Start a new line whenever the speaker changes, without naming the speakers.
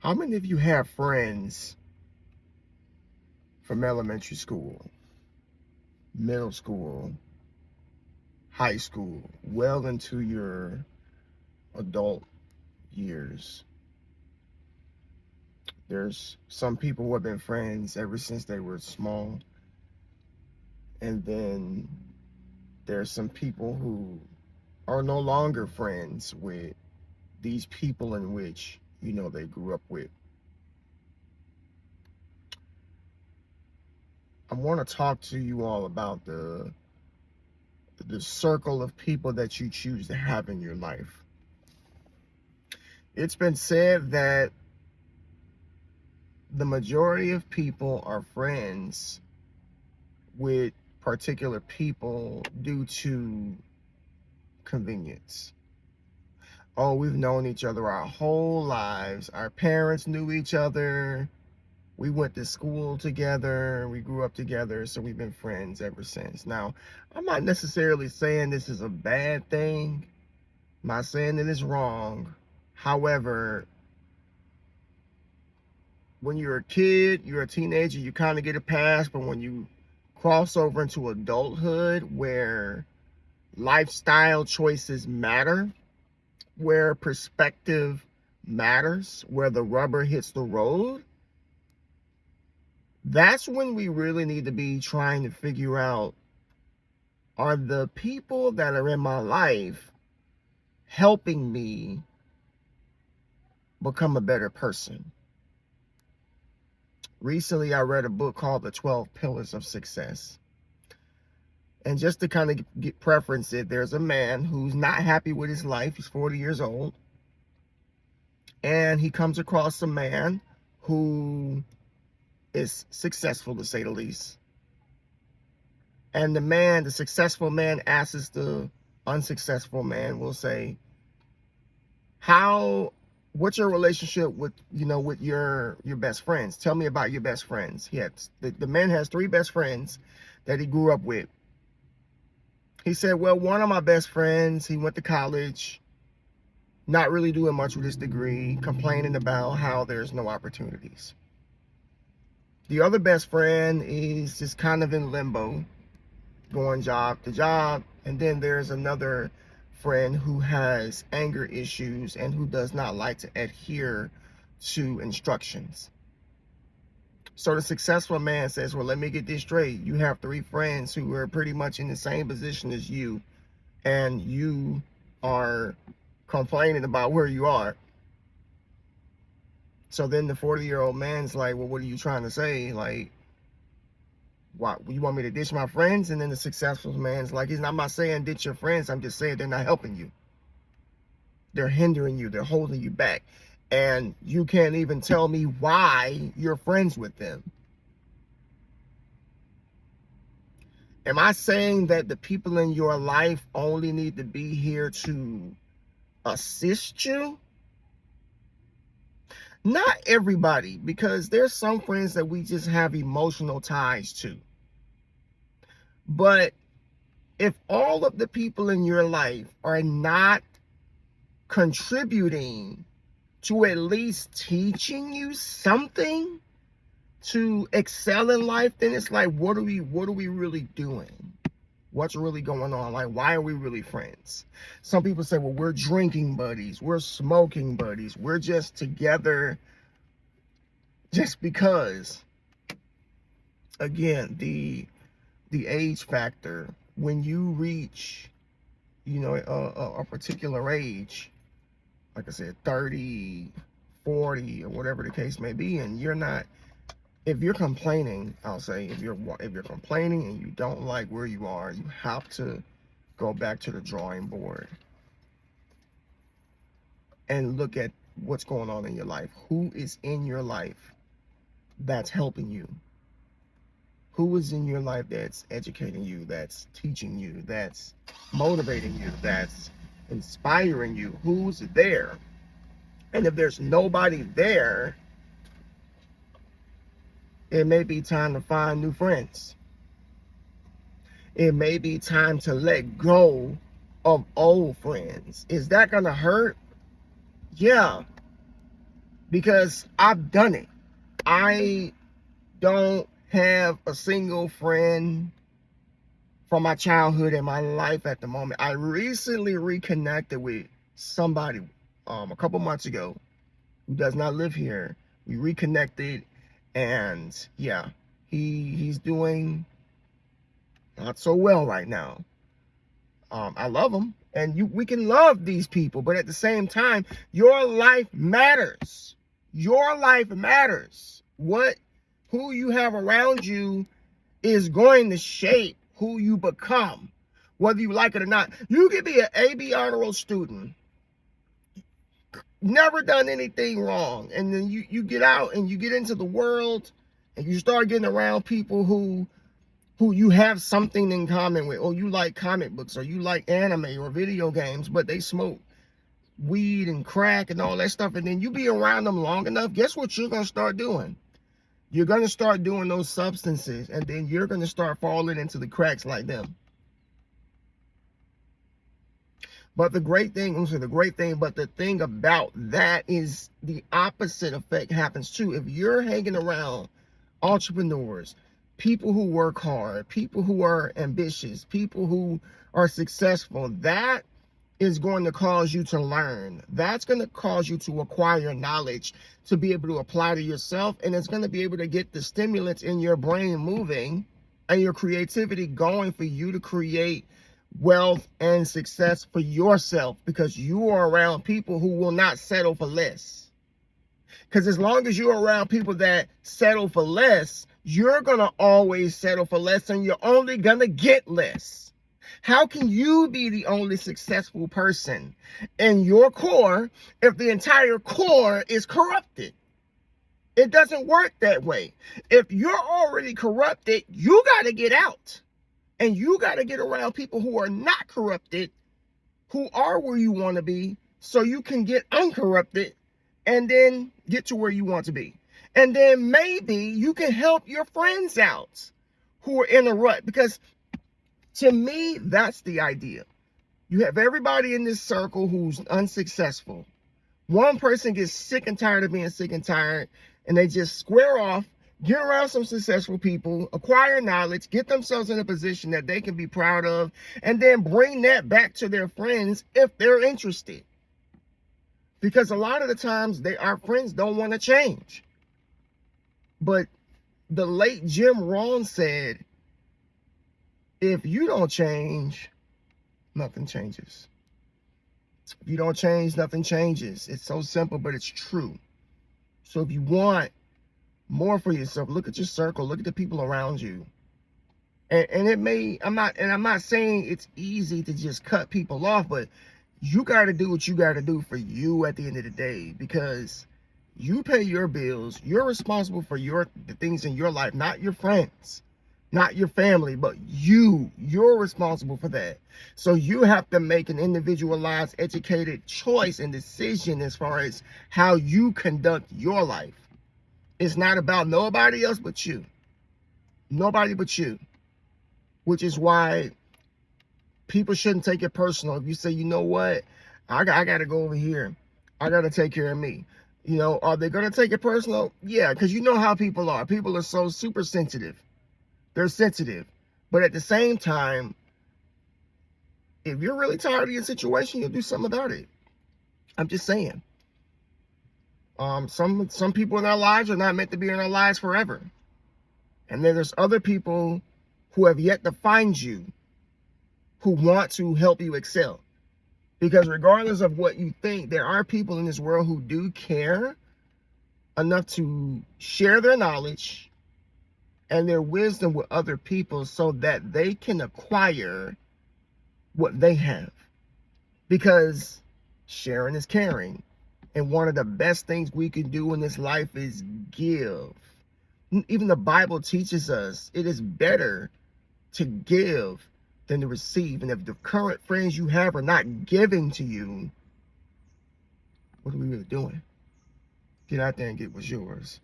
How many of you have friends from elementary school, middle school, high school, well into your adult years? There's some people who have been friends ever since they were small, and then there's some people who are no longer friends with these people in which they grew up with. I want to talk to you all about the circle of people that you choose to have in your life. It's been said that the majority of people are friends with particular people due to convenience. Oh, we've known each other our whole lives. Our parents knew each other. We went to school together. We grew up together. So we've been friends ever since. Now, I'm not necessarily saying this is a bad thing. I'm not saying that it's wrong. However, when you're a kid, you're a teenager, you kind of get a pass. But when you cross over into adulthood, where lifestyle choices matter, where perspective matters, where the rubber hits the road, that's when we really need to be trying to figure out, are the people that are in my life helping me become a better person? Recently, I read a book called The 12 Pillars of Success. And just to kind of preference it, there's a man who's not happy with his life. He's 40 years old. And he comes across a man who is successful, to say the least. And the successful man asks the unsuccessful man, will say, what's your relationship with your best friends? Tell me about your best friends. The man has 3 best friends that he grew up with. He said, well, one of my best friends, he went to college, not really doing much with his degree, complaining about how there's no opportunities. The other best friend is just kind of in limbo, going job to job. And then there's another friend who has anger issues and who does not like to adhere to instructions. So the successful man says, well, let me get this straight. You have 3 friends who are pretty much in the same position as you, and you are complaining about where you are. So then the 40-year-old man's like, well, what are you trying to say? Like, what, you want me to ditch my friends? And then the successful man's like, I'm not saying ditch your friends. I'm just saying they're not helping you. They're hindering you. They're holding you back. And you can't even tell me why you're friends with them. Am I saying that the people in your life only need to be here to assist you? Not everybody, because there's some friends that we just have emotional ties to. But if all of the people in your life are not contributing to at least teaching you something to excel in life, then it's like, what are we really doing? What's really going on? Like, why are we really friends? Some people say, well, we're drinking buddies, we're smoking buddies, we're just together just because. Again, the age factor, when you reach a particular age, like I said, 30, 40, or whatever the case may be, and you're not, if you're complaining, I'll say, if you're complaining and you don't like where you are, you have to go back to the drawing board and look at what's going on in your life. Who is in your life that's helping you? Who is in your life that's educating you, that's teaching you, that's motivating you, that's inspiring you? Who's there? And if there's nobody there, it may be time to find new friends. It may be time to let go of old friends. Is that going to hurt? Yeah. because I've done it. I don't have a single friend from my childhood in my life at the moment. I recently reconnected with somebody a couple months ago who does not live here. We reconnected, and yeah, he's doing not so well right now. I love him, and we can love these people, but at the same time, your life matters. Your life matters. Who you have around you is going to shape who you become, whether you like it or not. You could be an AB honor roll student, never done anything wrong, and then you get out and you get into the world and you start getting around people who you have something in common with, or you like comic books, or you like anime or video games, but they smoke weed and crack and all that stuff, and then you be around them long enough, guess what you're going to start doing? You're going to start doing those substances, and then you're going to start falling into the cracks like them. But the thing about that is the opposite effect happens too. If you're hanging around entrepreneurs, people who work hard, people who are ambitious, people who are successful, that is going to cause you to learn. That's going to cause you to acquire knowledge to be able to apply to yourself, and it's going to be able to get the stimulants in your brain moving and your creativity going for you to create wealth and success for yourself, because you are around people who will not settle for less. Because as long as you're around people that settle for less, you're going to always settle for less, and you're only going to get less. How can you be the only successful person in your core if the entire core is corrupted? It doesn't work that way. If you're already corrupted, you got to get out. And you got to get around people who are not corrupted, who are where you want to be, so you can get uncorrupted and then get to where you want to be. And then maybe you can help your friends out who are in a rut. Because to me, that's the idea. You have everybody in this circle who's unsuccessful. One person gets sick and tired of being sick and tired, and they just square off, get around some successful people, acquire knowledge, get themselves in a position that they can be proud of, and then bring that back to their friends if they're interested. Because a lot of the times, our friends don't want to change. But the late Jim Rohn said, if you don't change, nothing changes. If you don't change, nothing changes. It's so simple, but it's true. So if you want more for yourself, look at your circle, look at the people around you. And I'm not saying it's easy to just cut people off, but you got to do what you got to do for you at the end of the day, because you pay your bills. You're responsible for the things in your life, not your friends, not your family, but you're responsible for that. So you have to make an individualized, educated choice and decision as far as how you conduct your life. It's not about nobody else but you. Nobody but you. Which is why people shouldn't take it personal. If you say, you know what, I got to go over here. I got to take care of me. You know, are they going to take it personal? Yeah, because you know how people are. People are so super sensitive. They're sensitive. But at the same time, if you're really tired of your situation, you'll do something about it. I'm just saying. Some people in our lives are not meant to be in our lives forever. And then there's other people who have yet to find you, who want to help you excel. Because regardless of what you think, there are people in this world who do care enough to share their knowledge and their wisdom with other people so that they can acquire what they have. Because sharing is caring. And one of the best things we can do in this life is give. Even the Bible teaches us it is better to give than to receive. And if the current friends you have are not giving to you, what are we really doing? Get out there and get what's yours.